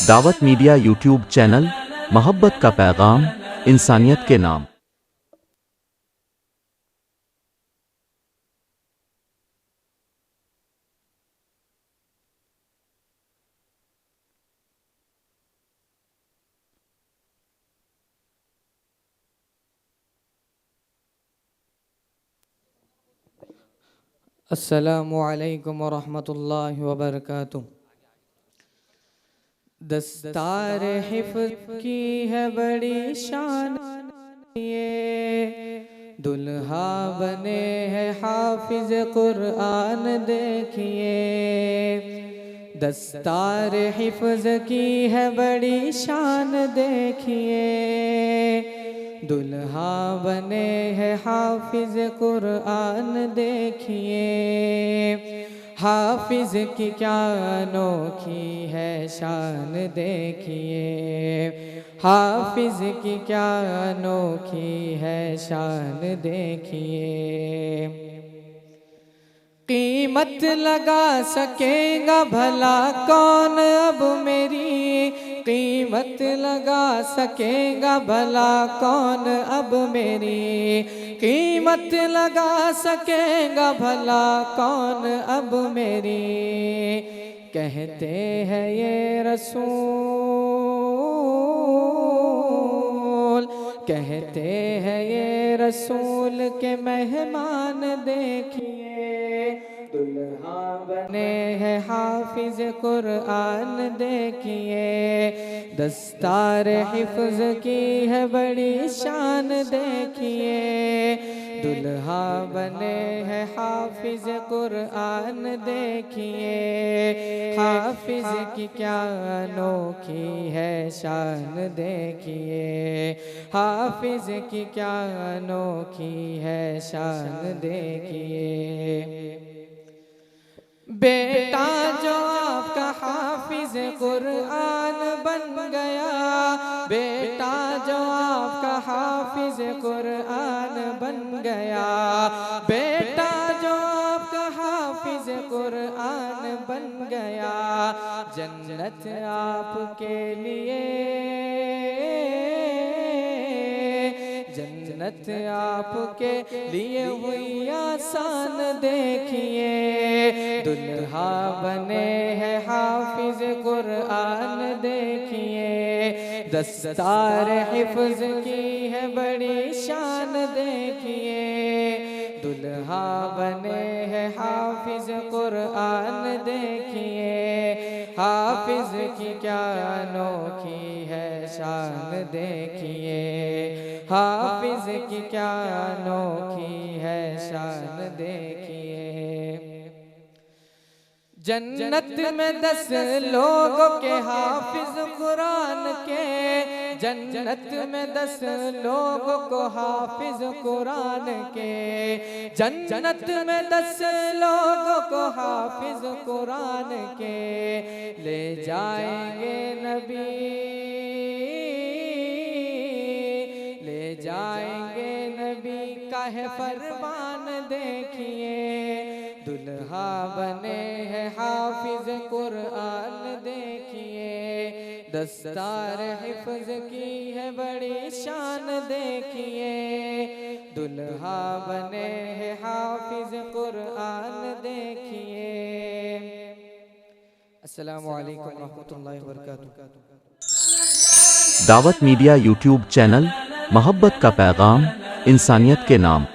दावत media YouTube channel, मोहब्बत का पैगाम, इंसानियत के नाम। अस्सलामु अलैकुम वरहमतुल्लाहि वबरकातुह। दस्तार हिफ्ज़ की है बड़ी शान, ये दुल्हा बने हैं हाफिज कुरआन देखिए। दस्तार हिफ्ज़ की है बड़ी शान देखिए, दुल्हा बने हैं हाफिज कुरआन देखिए। हाफिज की क्या अनोखी है शान देखिए, हाफिज की क्या अनोखी है शान देखिए। कीमत लगा सकेगा भला कौन अब मेरी, कीमत लगा सकेगा भला कौन अब मेरी, कीमत लगा सकेगा भला कौन अब मेरी। कहते हैं ये रसूल, कहते हैं ये रसूल के मेहमान देखिए। दुल्हा बने हैं हाफिज कुरआन देखिए। दस्तार हिफ्ज़ की है बड़ी शान देखिए, दुल्हा बने हैं हाफिज कुरआन देखिए। हाफिज की क्या अनोखी है शान देखिए, हाफिज की क्या अनोखी है शान देखिए। बेटा जो आपका हाफिज कुरआन बन गया, बेटा जो आपका हाफिज कुरआन बन गया, बेटा जो आपका हाफिज कुरआन बन गया। जन्नत आपके लिए, जन्नत आपके लिए हुई आसान देखिए। दुल्हा बने हैं हाफिज कुरआन देखिए। दस्तार हिफ्ज़ की है बड़ी शान देखिए, दुल्हा बने हैं हाफिज कुरआन देखिए। हाफिज की क्या अनोखी है शान देखिए, हाफिज की क्या अनोखी है शान देखिए। जन्नत में 10 लोगों के हाफिज कुरान के, जन्नत में 10 लोगों को हाफिज कुरान के, जन्नत में 10 लोगों को हाफिज कुरान के। ले जाएंगे नबी, ले जाएंगे नबी का है फरमान देखिए। दुल्हा बने हैं हाफिज कुरआन देखिए। दस्तार हिफ्ज़ की है बड़ी शान देखिए, दुल्हा बने हैं हाफिज कुरआन देखिए। अस्सलामु अलैकुम रहमतुल्लाहि व बरकातुहू। दावत मीडिया यूट्यूब चैनल, मोहब्बत का पैगाम, इंसानियत के नाम।